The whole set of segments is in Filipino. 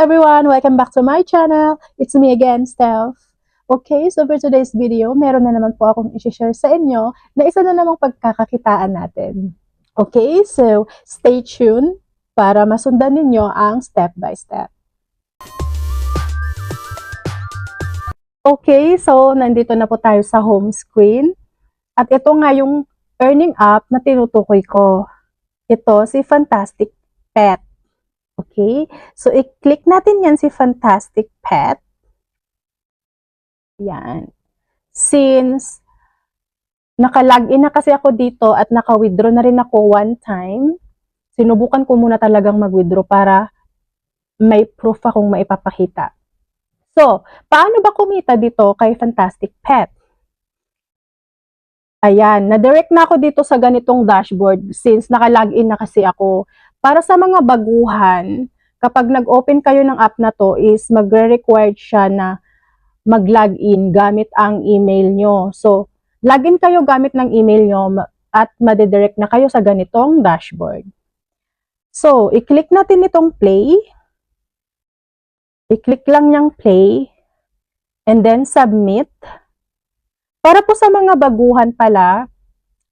everyone! Welcome back to my channel. It's me again, Steph. Okay, so for today's video, meron na naman po akong i-share sa inyo na isa na namang pagkakakitaan natin. Okay, so stay tuned para masundan ninyo ang step by step. Okay, so nandito na po tayo sa home screen. At ito nga yung earning app na tinutukoy ko. Ito si Fantastic Pet. Okay, so i-click natin yan si Fantastic Pet. Yan. Since naka-login na kasi ako dito at naka-withdraw na rin ako one time, sinubukan ko muna talagang mag-withdraw para may proof akong maipapakita. So, paano ba kumita dito kay Fantastic Pet? Ayan, na-direct na ako dito sa ganitong dashboard since naka-login na kasi ako. Para sa mga baguhan, kapag nag-open kayo ng app na to is magre-required siya na mag-login gamit ang email nyo. So, login kayo gamit ng email nyo at madidirect na kayo sa ganitong dashboard. So, i-click natin itong play. I-click lang niyang play and then submit. Para po sa mga baguhan pala,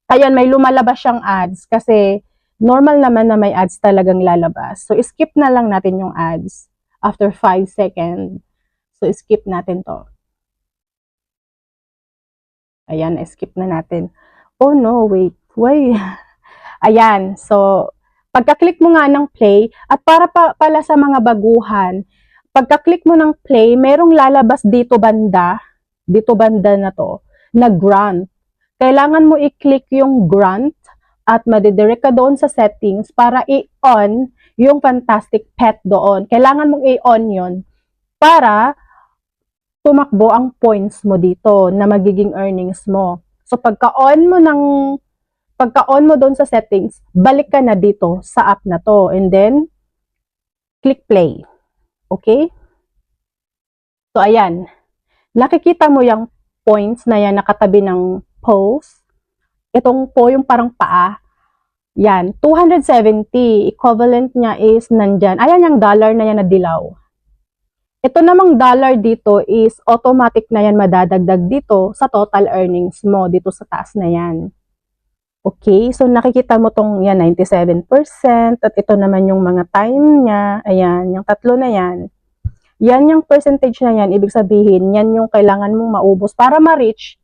ayan, may lumalabas siyang ads kasi normal naman na may ads talagang lalabas. So, skip na lang natin yung ads after 5 seconds. So, skip natin to. Ayan, skip na natin. Oh no, wait. Why? Ayan, so, pagka-click mo nga ng play, at para pala sa mga baguhan, pagka-click mo ng play, merong lalabas dito banda na to, na grant. Kailangan mo i-click yung grant at madidirect ka doon sa settings para i-on yung Fantastic Pet doon. Kailangan mong i-on yun para tumakbo ang points mo dito na magiging earnings mo. So pagka-on mo doon sa settings, balik ka na dito sa app na to and then click play. Okay? So ayan. Nakikita mo yung points na yan nakatabi ng post. Itong po yung parang paa. Yan, 270. Equivalent niya is nandyan. Ayan yung dollar na yan na dilaw. Ito namang dollar dito is automatic na yan madadagdag dito sa total earnings mo dito sa taas na yan. Okay, so nakikita mo tong yan 97% at ito naman yung mga time niya. Ayan, yung tatlo na yan. Yan yung percentage na yan, ibig sabihin, yan yung kailangan mong maubos para ma-reach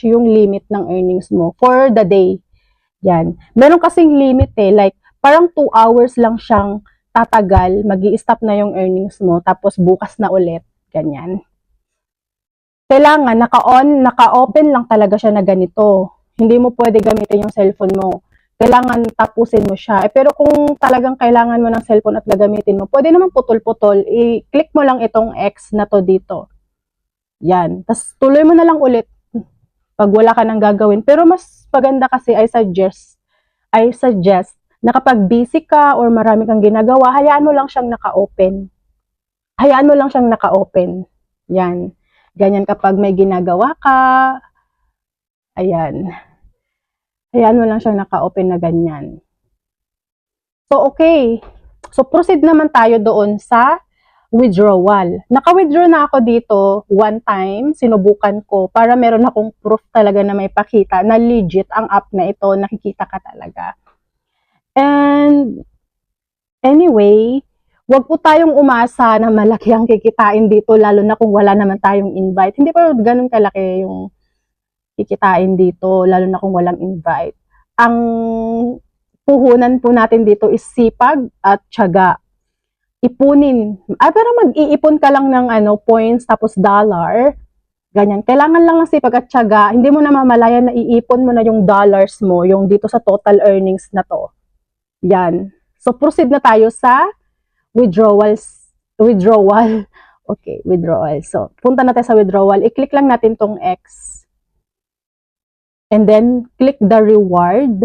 yung limit ng earnings mo for the day. Yan. Meron kasing limit like parang 2 hours lang siyang tatagal, magi-stop na yung earnings mo, tapos bukas na ulit, ganyan. Kailangan, naka-open lang talaga siya na ganito. Hindi mo pwede gamitin yung cellphone mo. Kailangan tapusin mo siya. Pero kung talagang kailangan mo ng cellphone at gagamitin mo, pwede naman putol-putol. I-click mo lang itong X na to dito. Yan. Tapos tuloy mo na lang ulit pag wala ka nang gagawin. Pero mas maganda kasi I suggest na kapag busy ka or marami kang ginagawa, hayaan mo lang siyang naka-open. Hayaan mo lang siyang naka-open. Yan. Ganyan kapag may ginagawa ka. Ayan. Hayaan mo lang siyang naka-open na ganyan. So, okay. So, proceed naman tayo doon sa withdrawal. Naka-withdraw na ako dito one time. Sinubukan ko para meron akong proof talaga na may pakita na legit ang app na ito. Nakikita ka talaga. And, anyway, wag po tayong umasa na malaki ang kikitain dito lalo na kung wala naman tayong invite. Hindi pa ganun kalaki yung kikitain dito, lalo na kung walang invite. Ang puhunan po natin dito is sipag at tiyaga. Ipunin. Pero mag-iipon ka lang ng points tapos dollar. Ganyan. Kailangan lang ng sipag at tiyaga. Hindi mo na mamalayan na iipon mo na yung dollars mo, yung dito sa total earnings na to. Yan. So, proceed na tayo sa withdrawal. Okay, withdrawal. So, punta natin sa withdrawal. I-click lang natin tong X. And then, click the reward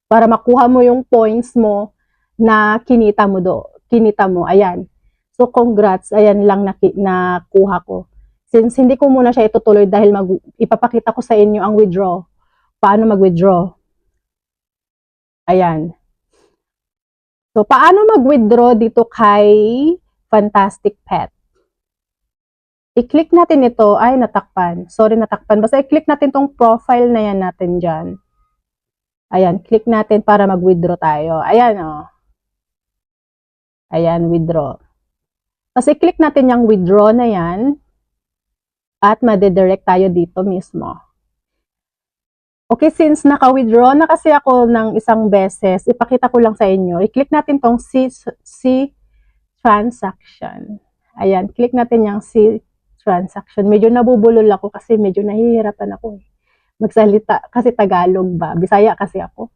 para makuha mo yung points mo na kinita mo. Ayan. So, congrats. Ayan lang nakuha ko. Since hindi ko muna siya itutuloy dahil ipapakita ko sa inyo ang withdraw. Paano mag-withdraw. Ayan. So, paano mag-withdraw dito kay Fantastic Pet. I-click natin ito. Ay, natakpan. Sorry, natakpan. Basta i-click natin tong profile na yan natin dyan. Ayan, click natin para mag-withdraw tayo. Ayan, oh. Ayan, withdraw. Tapos i-click natin yung withdraw na yan at madidirect tayo dito mismo. Okay, since naka-withdraw na kasi ako ng isang beses, ipakita ko lang sa inyo. I-click natin tong C transaction. Ayan, click natin yung C transaction. Medyo nabubulol ako kasi medyo nahihirapan ako magsalita kasi Tagalog ba? Bisaya kasi ako.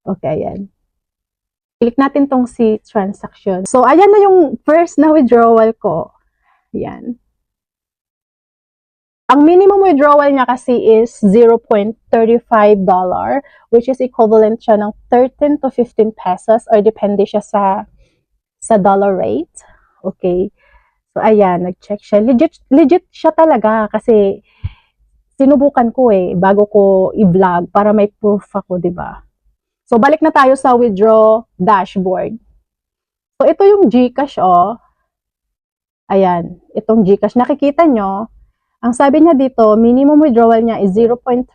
Okay, ayan. Click natin tong C transaction. So, ayan na yung first na withdrawal ko. Ayan. Ang minimum withdrawal niya kasi is $0.35, which is equivalent siya ng 13 to 15 pesos or depende siya sa dollar rate. Okay. So, ayan, nag-check siya. Legit siya talaga kasi sinubukan ko bago ko i-vlog para may proof ako, di ba? So, balik na tayo sa withdraw dashboard. So, ito yung GCash, oh. Ayan, itong GCash. Nakikita nyo, ang sabi niya dito, minimum withdrawal niya is $0.35.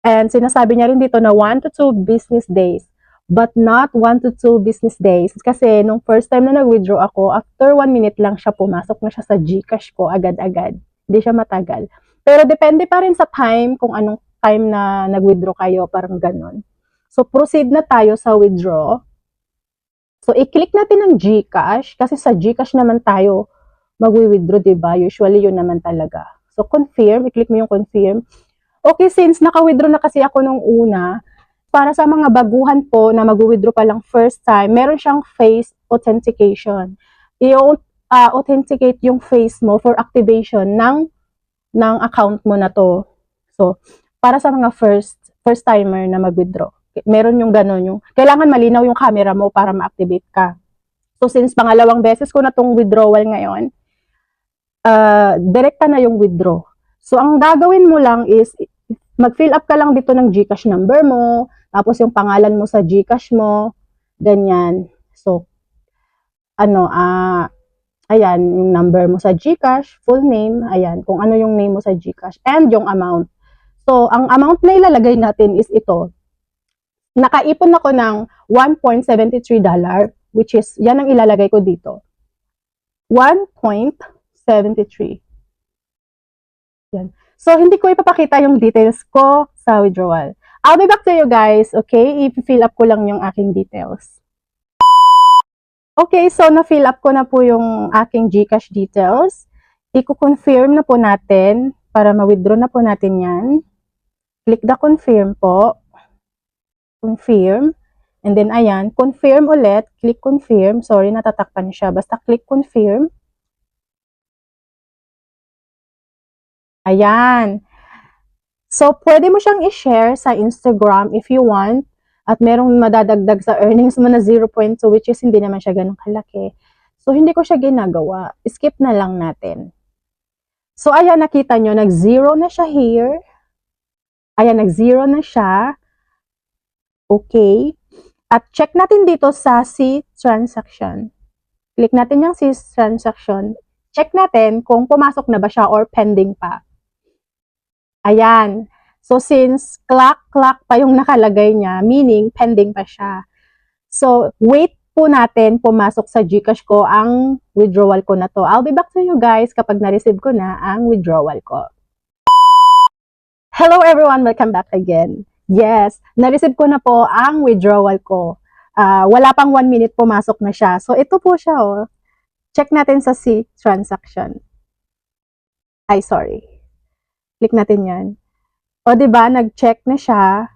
And sinasabi niya rin dito na 1 to 2 business days. But not 1 to 2 business days. Kasi nung first time na nag-withdraw ako, after 1 minute lang siya pumasok na siya sa GCash ko agad-agad. Hindi siya matagal. Pero depende pa rin sa time kung anong time na nag-withdraw kayo, parang ganun. So, proceed na tayo sa withdraw. So, i-click natin ang GCash kasi sa GCash naman tayo mag-withdraw, diba? Usually, yun naman talaga. So, confirm. I-click mo yung confirm. Okay, since naka-withdraw na kasi ako nung una, para sa mga baguhan po na mag-withdraw pa lang first time, meron siyang face authentication. I-authenticate yung face mo for activation ng account mo na to. So, para sa mga first timer na mag-withdraw, meron yung gano'n, yung kailangan malinaw yung camera mo para ma-activate ka. So, since pangalawang beses ko na tong withdrawal ngayon, direkta na yung withdraw. So, ang gagawin mo lang is, mag-fill up ka lang dito ng GCash number mo, tapos yung pangalan mo sa GCash mo, ganyan. So, ayan, yung number mo sa GCash, full name, ayan, kung ano yung name mo sa GCash, and yung amount. So, ang amount na ilalagay natin is ito. Nakaipon ako ng $1.73, which is, yan ang ilalagay ko dito. 1.73. Yan. So, hindi ko ipapakita yung details ko sa withdrawal. I'll be back to you guys, okay? I-fill up ko lang yung aking details. Okay, so na-fill up ko na po yung aking GCash details. I-confirm na po natin para ma-withdraw na po natin yan. Click the confirm po. Confirm. And then, ayan, confirm ulit. Click confirm. Sorry, natatakpan siya. Basta click confirm. Ayan. So, pwede mo siyang i-share sa Instagram if you want. At merong madadagdag sa earnings mo na 0.2, which is hindi naman siya ganun kalaki. So, hindi ko siya ginagawa. Skip na lang natin. So, ayan, nakita nyo, nag-0 na siya here. Ayan, nag-0 na siya. Okay. At check natin dito sa C transaction. Click natin yung C transaction. Check natin kung pumasok na ba siya or pending pa. Ayan. So, since clock pa yung nakalagay niya, meaning pending pa siya. So, wait po natin pumasok sa GCash ko ang withdrawal ko na to. I'll be back to you guys kapag na-receive ko na ang withdrawal ko. Hello everyone! Welcome back again. Yes, na-receive ko na po ang withdrawal ko. Wala pang 1 minute pumasok na siya. So, ito po siya, oh. Check natin sa C transaction. Ay, sorry. Click natin yan. O, diba, nag-check na siya.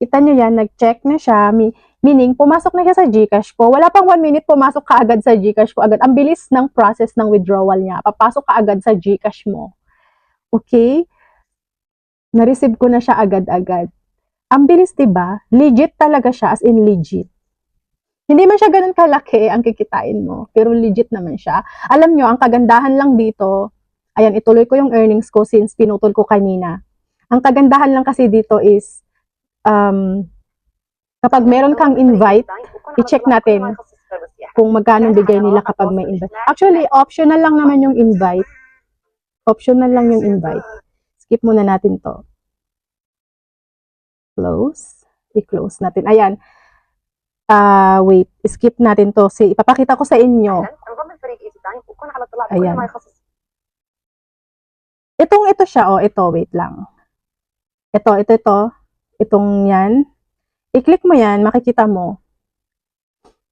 Kita nyo yan, nag-check na siya. Meaning, pumasok na siya sa GCash ko. Wala pang 1 minute, pumasok ka agad sa GCash ko. Agad. Ang bilis ng process ng withdrawal niya. Papasok ka agad sa GCash mo. Okay? Na-receive ko na siya agad-agad. Ang bilis, diba? Legit talaga siya, as in legit. Hindi man siya ganun kalaki ang kikitain mo, pero legit naman siya. Alam nyo, ang kagandahan lang dito, ayan, ituloy ko yung earnings ko since pinutol ko kanina. Ang kagandahan lang kasi dito is, kapag meron kang invite, i-check natin kung magkano bigay nila kapag may invite. Actually, optional lang naman yung invite. Optional lang yung invite. Skip muna natin to. Close. I-close natin. Ayan. Wait. Skip natin to. Ipapakita ko sa inyo. Ayan. Ito siya. Oh, ito. Wait lang. Ito. Itong yan. I-click mo yan. Makikita mo.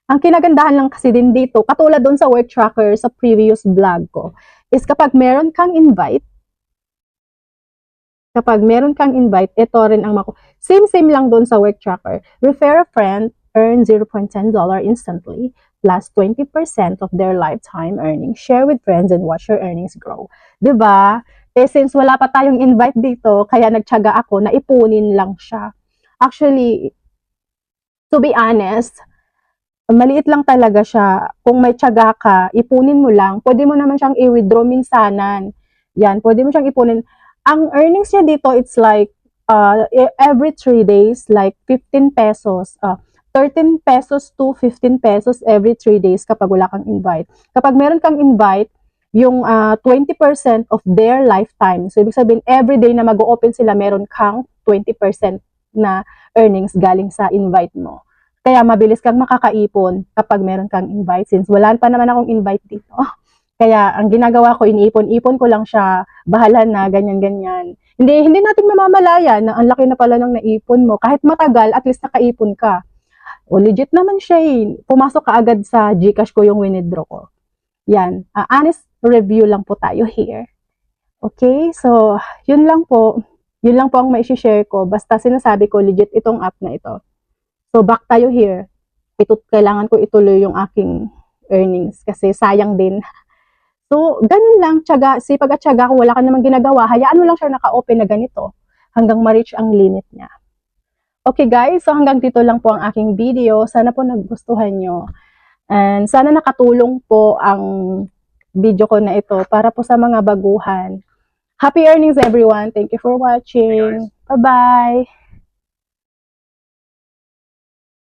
Ang kinagandahan lang kasi din dito, katulad doon sa work tracker sa previous vlog ko, is kapag meron kang invite, ito rin ang same lang doon sa work tracker. Refer a friend, earn $0.10 instantly, plus 20% of their lifetime earnings. Share with friends and watch your earnings grow. Diba? Since wala pa tayong invite dito, kaya nagtiyaga ako na ipunin lang siya. Actually, to be honest, maliit lang talaga siya. Kung may tiyaga ka, ipunin mo lang. Pwede mo naman siyang i-withdraw minsanan. Yan, pwede mo siyang ipunin. Ang earnings niya dito, it's like every 3 days, like 15 pesos. 13 pesos to 15 pesos every 3 days kapag wala kang invite. Kapag meron kang invite, yung 20% of their lifetime. So, ibig sabihin, every day na mag-open sila, meron kang 20% na earnings galing sa invite mo. Kaya mabilis kang makakaipon kapag meron kang invite since wala pa naman akong invite dito. Kaya ang ginagawa ko, iniipon-ipon ko lang siya, bahala na, ganyan-ganyan. Hindi natin mamamalaya na ang laki na pala ng naipon mo. Kahit matagal, at least nakaipon ka. O legit naman siya eh. Pumasok ka agad sa GCash ko yung winidraw ko. Yan. Honest review lang po tayo here. Okay? So, yun lang po. Yun lang po ang mai-share ko. Basta sinasabi ko, legit itong app na ito. So, back tayo here. Kailangan ko ituloy yung aking earnings kasi sayang din. So, ganun lang. Sipag at tiyaga kung wala ka namang ginagawa, hayaan mo lang siya naka-open na ganito hanggang ma-reach ang limit niya. Okay guys, so hanggang dito lang po ang aking video. Sana po nagustuhan nyo. And sana nakatulong po ang video ko na ito para po sa mga baguhan. Happy earnings everyone. Thank you for watching. Bye-bye.